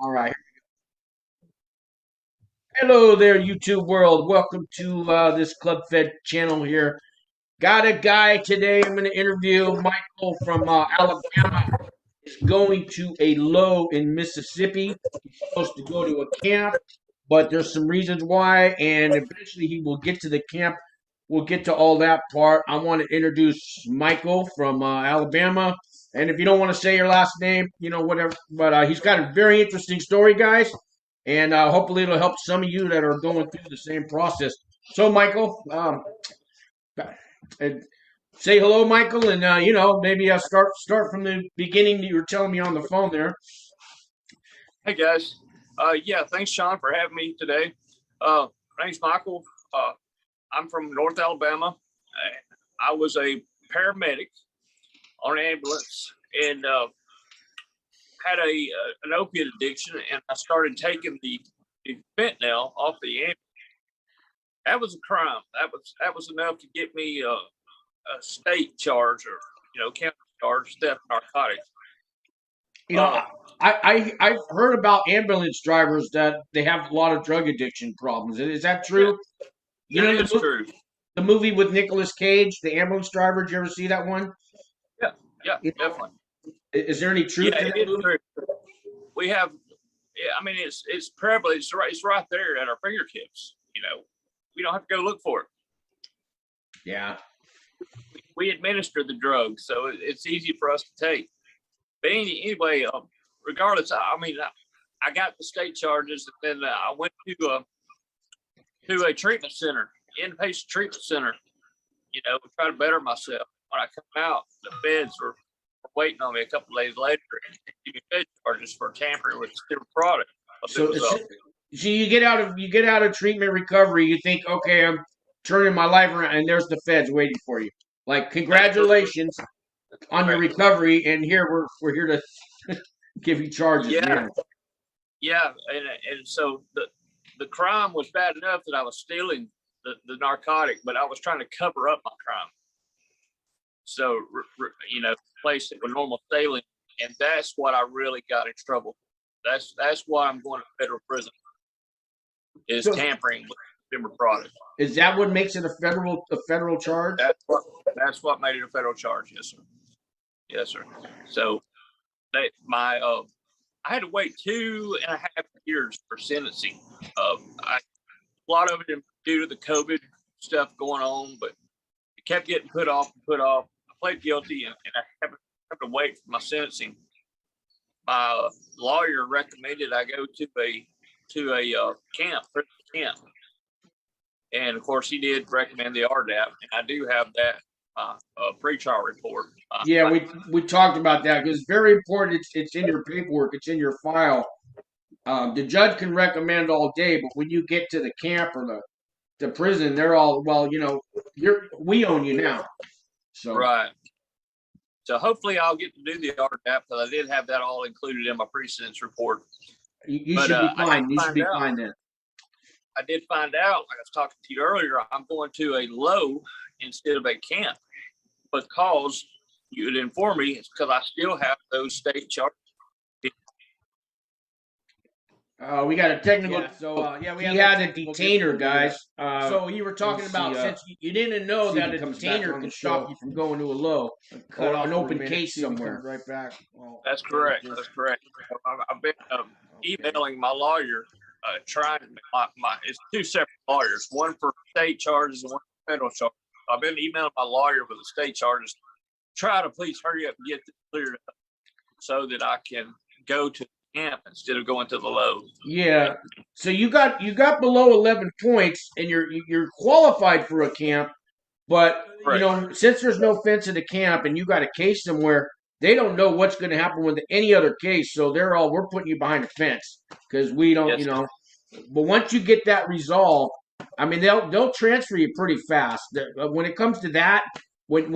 All right. Hello there, YouTube world. Welcome to this Club Fed channel here. Got a guy today. I'm going to interview Michael from Alabama. He's going to a low in Mississippi. He's supposed to go to a camp, but there's some reasons why, and eventually he will get to the camp. We'll get to all that part. I want to introduce Michael from Alabama. And if you don't want to say your last name, whatever. But he's got a very interesting story, guys. And hopefully it'll help some of you that are going through the same process. So, Michael, and say hello, Michael, and maybe I'll start from the beginning that you were telling me on the phone there. Hey guys, yeah, thanks Sean for having me today. My name's Michael. I'm from North Alabama. I was a paramedic on an ambulance and had an opiate addiction, and I started taking the fentanyl off the ambulance. That was a crime. That was enough to get me a state charge or county charge, theft narcotics. I've heard about ambulance drivers that they have a lot of drug addiction problems. Is that true? Yeah, that is true. The movie with Nicolas Cage, the ambulance driver. Did you ever see that one? Yeah, definitely. Is there any truth to that movie? True. We have, I mean, it's prevalent. It's right there at our fingertips. We don't have to go look for it. Yeah. We administer the drug, so it's easy for us to take. But anyway, regardless, I got the state charges, and then I went to a treatment center, inpatient treatment center, try to better myself. When I come out, the feds were waiting on me a couple of days later and give me fed charges for tampering with a different product. So you get out of treatment recovery, you think, okay, I'm turning my life around, and there's the feds waiting for you. Like, congratulations on your recovery, and here we're here to give you charges. Yeah, and so the crime was bad enough that I was stealing the narcotic, but I was trying to cover up my crime. So place it with normal stealing, and that's what I really got in trouble. That's why I'm going to federal prison. Is tampering with consumer products. Is that what makes it a federal charge? That's what made it a federal charge. Yes, sir. So I had to wait 2.5 years for sentencing. A lot of it due to the COVID stuff going on, but it kept getting put off. I pled guilty, and I have to wait for my sentencing. My lawyer recommended I go to a prison camp, and of course he did recommend the RDAP, and I do have that pretrial report. Yeah, we talked about that because it's very important. It's in your paperwork. It's in your file. The judge can recommend all day, but when you get to the camp or the prison, they're all, well, we own you now. So right. So hopefully I'll get to do the RDAP, because I did have that all included in my pre-sentence report. You should be fine. You should be fine then. I did find out, like I was talking to you earlier, I'm going to a low instead of a camp, because you had informed me it's because I still have those state charges. We got a technical. We had a detainer, guys. So you were talking about, since you didn't know that a detainer can stop you from going to a low, or an open case somewhere. Right back. Well, that's correct. That's correct. I've been emailing my lawyer, trying it's two separate lawyers, one for state charges and one for federal charges. I've been emailing my lawyer with the state charges, try to please hurry up and get this cleared up so that I can go to camp instead of going to the low. Yeah. So you got below 11 points, and you're qualified for a camp, but right. Since there's no fence in the camp and you got a case somewhere, they don't know what's going to happen with any other case. So we're putting you behind a fence because we don't, But once you get that resolved, they'll transfer you pretty fast. When it comes to that, when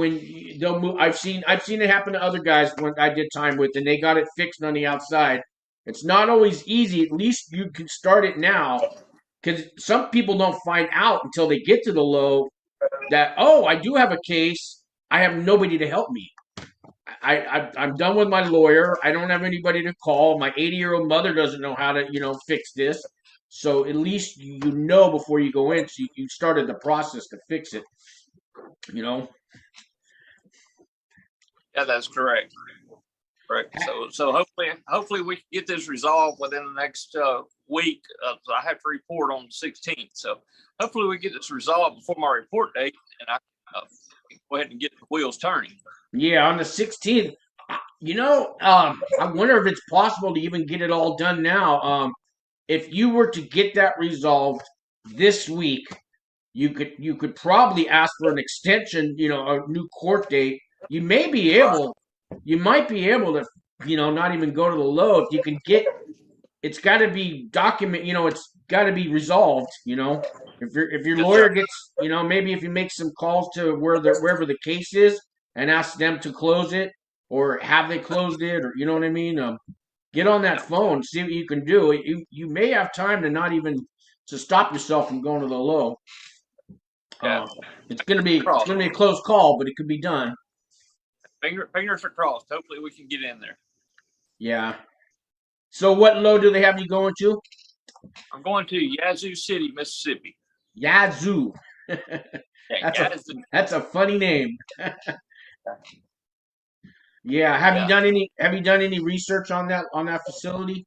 they'll move, I've seen it happen to other guys when I did time with, and they got it fixed on the outside. It's not always easy. At least you can start it now, because some people don't find out until they get to the low that, oh, I do have a case. I have nobody to help me. I'm done with my lawyer. I don't have anybody to call. My 80-year-old mother doesn't know how to, fix this. So at least you know before you go in, so you started the process to fix it. You know. Yeah, that's correct. Correct. So hopefully we can get this resolved within the next week. I have to report on the 16th. So hopefully we get this resolved before my report date, and I can go ahead and get the wheels turning. Yeah, on the 16th. I wonder if it's possible to even get it all done now. If you were to get that resolved this week, you could probably ask for an extension, a new court date. You may be able, you might be able to, not even go to the low. If you can get, it's got to be it's got to be resolved. If your Yes, lawyer sir. gets, maybe if you make some calls to wherever the case is and ask them to close it, or have they closed it, or you know what I mean. Get on that phone, see what you can do. You may have time to not even to stop yourself from going to the low. Yeah. It's gonna be a close call, but it could be done. Fingers are crossed. Hopefully we can get in there. Yeah. So what low do they have you going to? I'm going to Yazoo City, Mississippi. Yazoo. Yeah, that's a funny name. Yeah. Have you done any research on that facility?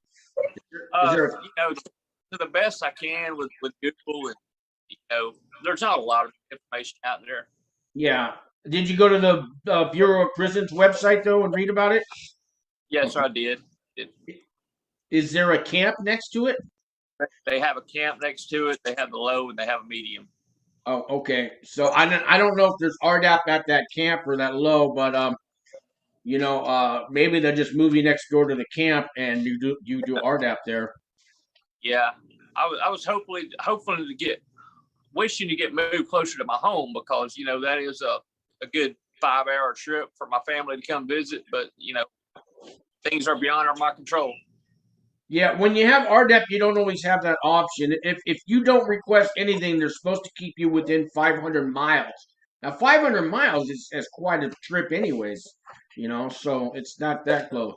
Is there to the best I can with Google, and there's not a lot of information out there. Yeah. Did you go to the Bureau of Prisons website though and read about it? Yes, I did. Is there a camp next to it? They have a camp next to it. They have the low and they have a medium. Oh, okay. So I don't know if there's RDAP at that camp or that low, but maybe they'll just move you next door to the camp and you do RDAP there. Yeah, I was hopefully wishing to get moved closer to my home, because that is a good 5-hour trip for my family to come visit. But things are beyond my control. Yeah, when you have RDAP, you don't always have that option. If you don't request anything, they're supposed to keep you within 500 miles. Now, 500 miles is quite a trip, anyways. So it's not that close.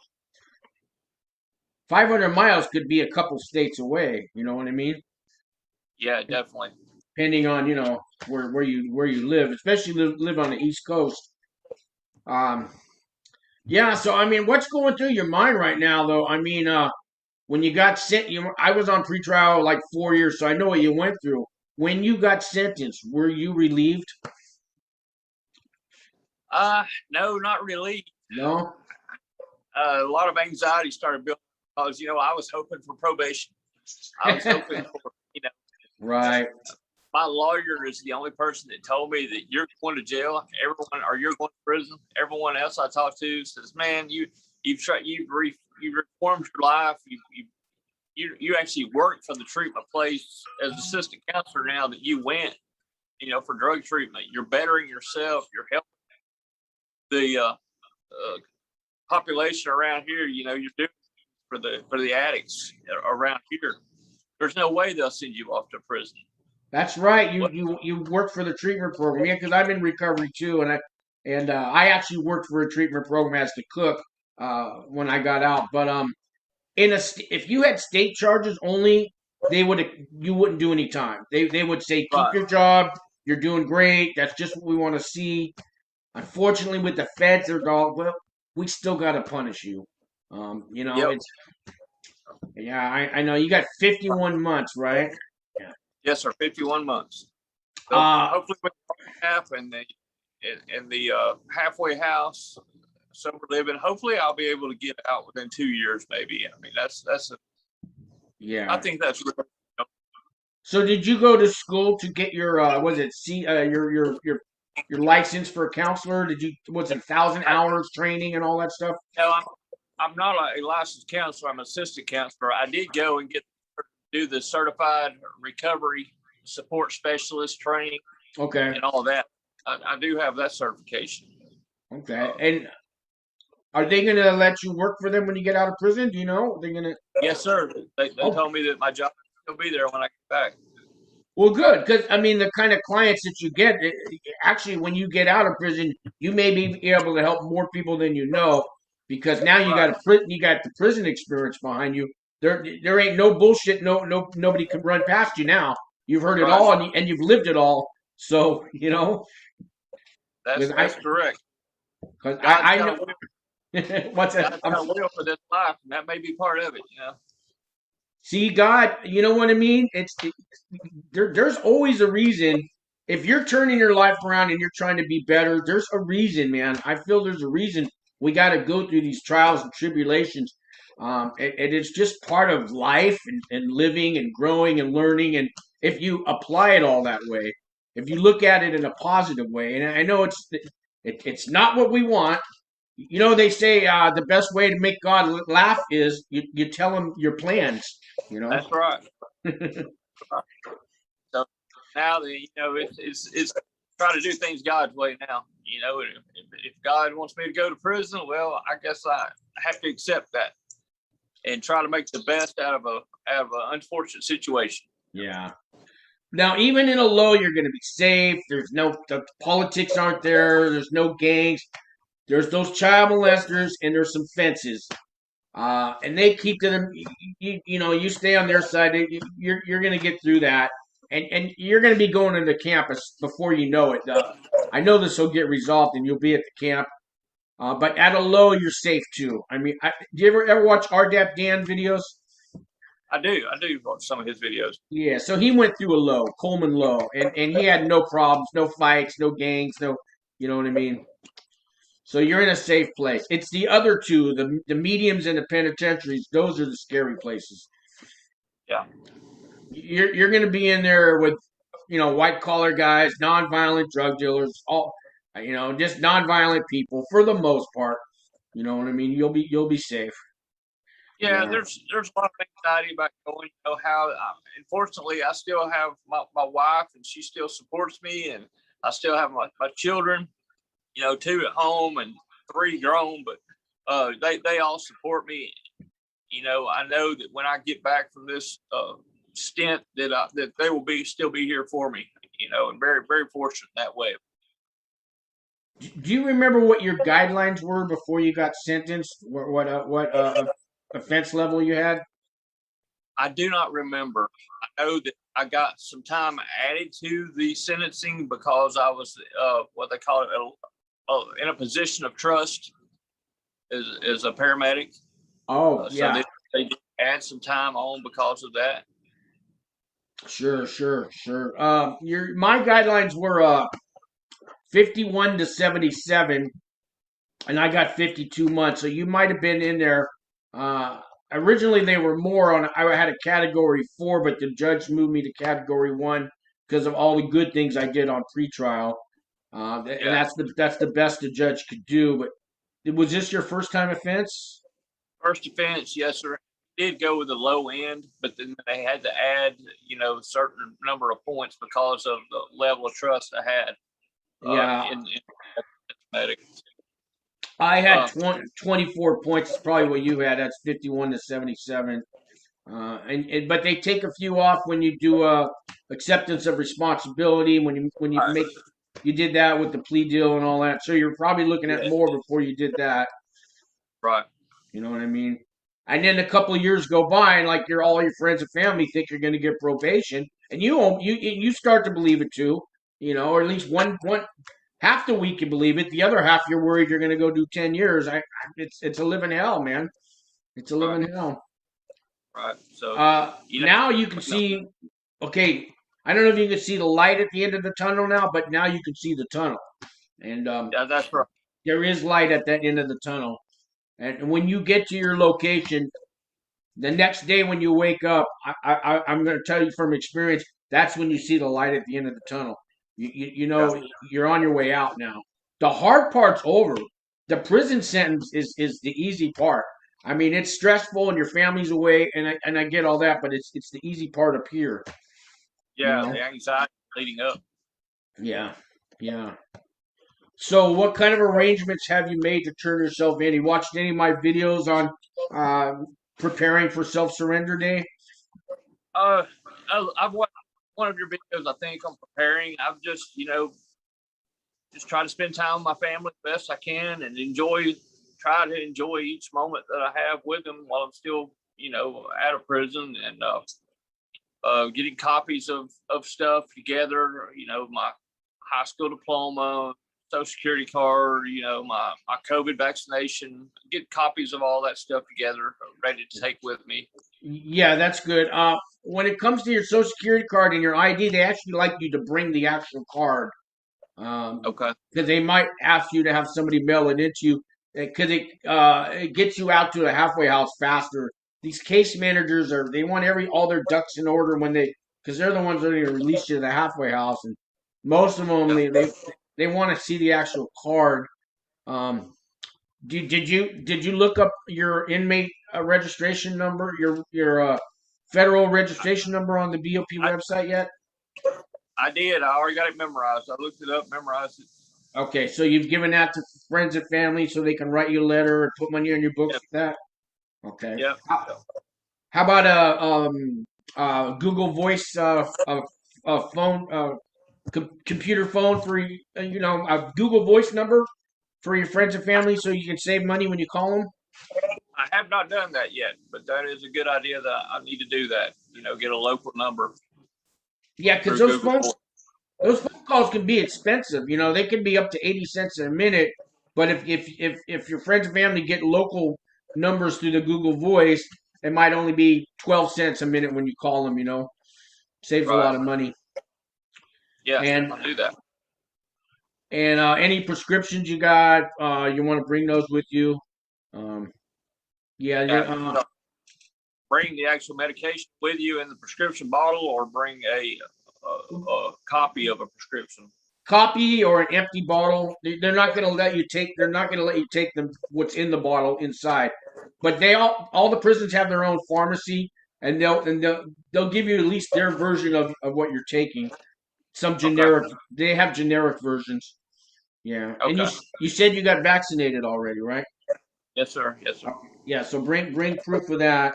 500 miles could be a couple states away. You know what I mean? Yeah, definitely. Depending on where you live, especially live on the East Coast. Yeah. So I mean, what's going through your mind right now, though? I mean, when you got sent, I was on pretrial like 4 years, so I know what you went through. When you got sentenced, were you relieved? No, not really. No. A lot of anxiety started building, because I was hoping for probation. I was hoping for Right. My lawyer is the only person that told me that you're going to jail. Everyone, or you're going to prison. Everyone else I talked to says, "Man, you've reformed your life. You actually work for the treatment place as assistant counselor now that you went, for drug treatment. You're bettering yourself. You're helping the population around here. You're doing for the addicts around here. There's no way they'll send you off to prison." That's right. You work for the treatment program. Yeah, because I'm in recovery too, and I actually worked for a treatment program as the cook when I got out. But if you had state charges only, you wouldn't do any time. They would say, keep your job. You're doing great. That's just what we want to see. Unfortunately, with the feds, they're all, well, we still got to punish you. Yep. I know you got 51 months, right? Yeah. Yes, sir. 51 months. So hopefully, with half and the halfway house, sober living. Hopefully, I'll be able to get out within 2 years, maybe. I mean, yeah. I think that's really. So, did you go to school to get your your license for a counselor? Was it 1,000 hours training and all that stuff? No, I'm not a licensed counselor. I'm an assistant counselor. I did go and do the certified recovery support specialist training. Okay. And all that. I do have that certification. Okay. And are they going to let you work for them when you get out of prison? Do you know? They're going to. Yes, sir. They told me that my job will be there when I get back. Well, good, because I mean, the kind of clients that you get, actually, when you get out of prison, you may be able to help more people than you know, because now you got Right. you got the prison experience behind you. There ain't no bullshit. Nobody can run past you now. You've heard it Right. all, and you've lived it all. So because That's correct. God's I got a know will. what's that? God's got a will for this life, and that may be part of it. You know. See, God, you know what I mean? There's always a reason. If you're turning your life around and you're trying to be better, there's a reason, man. I feel there's a reason we got to go through these trials and tribulations. And it's just part of life and living and growing and learning. And if you apply it all that way, if you look at it in a positive way, and I know it's not what we want. They say the best way to make God laugh is you tell him your plans. You know. That's right. So now it's try to do things God's way now. If God wants me to go to prison, well, I guess I have to accept that and try to make the best out of an unfortunate situation. Yeah. Now, even in a low, you're going to be safe. The politics aren't there. There's no gangs. There's those child molesters, and there's some fences. And they keep to them. You stay on their side. You're going to get through that, and you're going to be going into campus before you know it. I know this will get resolved, and you'll be at the camp. But at a low, you're safe too. I mean, do you ever watch RDAP Dan videos? I do watch some of his videos. Yeah, so he went through a low, Coleman low, and he had no problems, no fights, no gangs, no, you know what I mean? So you're in a safe place. It's the other two, the mediums and the penitentiaries, those are the scary places. Yeah. You're going to be in there with, white collar guys, nonviolent drug dealers, all, just nonviolent people for the most part. You know what I mean? You'll be safe. Yeah, Yeah. there's a lot of anxiety about going. How unfortunately I still have my wife, and she still supports me, and I still have my children. 2 at home and 3 grown, but they all support me. I know that when I get back from this stint, that they will still be here for me. And very very fortunate that way. Do you remember what your guidelines were before you got sentenced? What offense level you had? I do not remember. I know that I got some time added to the sentencing because I was what they call it in a position of trust as a paramedic. Oh, So yeah. they did add some time on because of that. Sure. My guidelines were 51 to 77, and I got 52 months. So you might have been in there. Uh, Originally they were more on. I had a category 4, but the judge moved me to category 1 because of all the good things I did on pretrial. And Yeah. that's the best a judge could do. But was this your first time offense? First offense, yes, sir. Did go with the low end, but then they had to add, a certain number of points because of the level of trust I had Yeah, in paramedic. I had 24 points. It's probably what you had. That's 51 to 77. But they take a few off when you do acceptance of responsibility. When you Right. you did that with the plea deal and all that. So you're probably looking at Yeah. more before you did that. Right. You know what I mean? And then a couple of years go by, and like all your friends and family think you're going to get probation, and you start to believe it too. Or at least one half the week you believe it. The other half you're worried you're going to go do 10 years. It's a living hell, man. It's a Right. living hell. Right. So, Now you can see. Okay, I don't know if you can see the light at the end of the tunnel now, but now you can see the tunnel, and yeah, that's right. there is light at that end of the tunnel. And when you get to your location, the next day when you wake up, I'm going to tell you from experience, that's when you see the light at the end of the tunnel. You Yeah. know you're on your way out now. The hard part's over. The prison sentence is the easy part. I mean, it's stressful and your family's away, and I get all that, but it's the easy part up here. You Yeah. know? The anxiety leading up. Yeah, yeah. So, what kind of arrangements have you made to turn yourself in? You watched any of my videos on preparing for self surrender day? Uh, I've watched one of your videos, I think, on preparing. I've just, just try to spend time with my family the best I can and try to enjoy each moment that I have with them while I'm still, out of prison, and getting copies of stuff together, my high school diploma, social security card, my COVID vaccination, get copies of all that stuff together, ready to take with me. Yeah, that's good. When it comes to your social security card and your ID, they actually like you to bring the actual card. Okay. Because they might ask you to have somebody mail it into you, because it gets you out to a halfway house faster. These case managers they want all their ducks in order because they're the ones that are going to release you to the halfway house, and most of them they want to see the actual card. Um, did you look up your inmate registration number, your federal registration number on the BOP website yet? I did. I already got it memorized. I looked it up, memorized it. Okay, so you've given that to friends and family so they can write you a letter or put money on your books with that? Okay. Yeah. How about a Google Voice phone computer phone for a Google Voice number for your friends and family so you can save money when you call them? I have not done that yet, but that is a good idea that I need to do that. Get a local number. Yeah, because those phone calls can be expensive. They can be up to 80 cents a minute. But if your friends and family get local numbers through the Google Voice, it might only be 12 cents a minute when you call them. Saves a lot of money. Yeah, and I'll do that. And any prescriptions you got, you want to bring those with you. Bring the actual medication with you in the prescription bottle, or bring a copy of a prescription. Copy or an empty bottle. They're not going to let you take. They're not going to let you take what's in the bottle inside. But all the prisons have their own pharmacy, and they'll give you at least their version of what you're taking. Some generic. Okay. They have generic versions. Yeah. Okay. And you said you got vaccinated already, right? Yes, sir. Yes, sir. Yeah. So bring proof of that.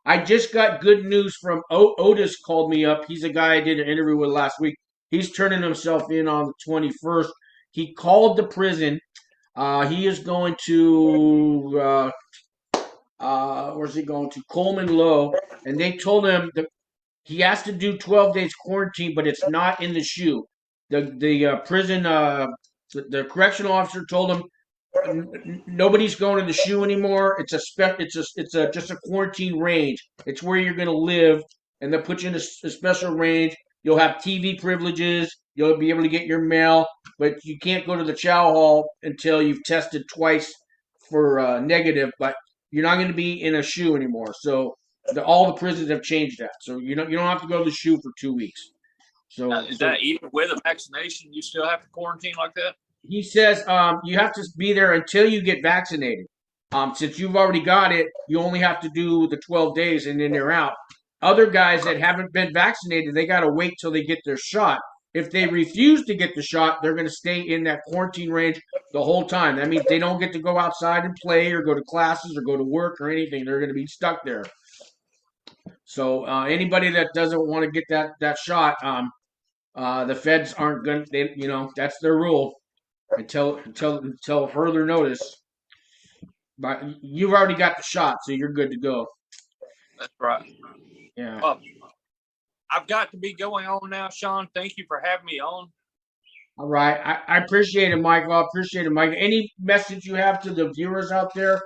I just got good news from Otis. Called me up. He's a guy I did an interview with last week. He's turning himself in on the 21st. He called the prison. He is going to where's he going to? Coleman Low, and they told him that he has to do 12 days quarantine, but it's not in the shoe. The prison the correctional officer told him nobody's going in the shoe anymore. It's just a quarantine range. It's where you're going to live, and they'll put you in a special range. You'll have TV privileges. You'll be able to get your mail, but you can't go to the chow hall until you've tested twice for negative. But you're not going to be in a shoe anymore. So all the prisons have changed that. So you don't have to go to the shoe for 2 weeks. So is that even with a vaccination, you still have to quarantine like that? He says you have to be there until you get vaccinated. Since you've already got it, you only have to do the 12 days and then they're out. Other guys that haven't been vaccinated, they got to wait till they get their shot. If they refuse to get the shot, they're going to stay in that quarantine range the whole time. That means they don't get to go outside and play or go to classes or go to work or anything. They're going to be stuck there. So anybody that doesn't want to get that shot, the feds aren't going to, that's their rule. Until further notice. But you've already got the shot, so you're good to go. That's right. Yeah. I've got to be going on now, Sean. Thank you for having me on. All right. I appreciate it, Michael. I appreciate it, Michael. Any message you have to the viewers out there?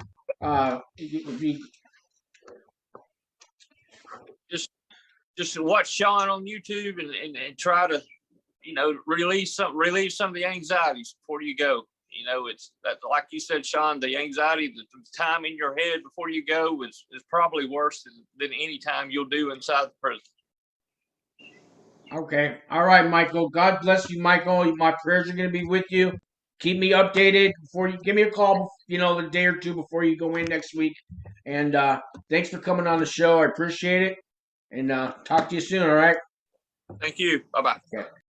Just watch Sean on YouTube and try to relieve some of the anxieties before you go. It's that, like you said, Sean, the anxiety, the time in your head before you go is probably worse than any time you'll do inside the prison. Okay. All right, Michael. God bless you, Michael. My prayers are going to be with you. Keep me updated before you give me a call, a day or two before you go in next week. And thanks for coming on the show. I appreciate it. And talk to you soon, all right? Thank you. Bye-bye. Okay.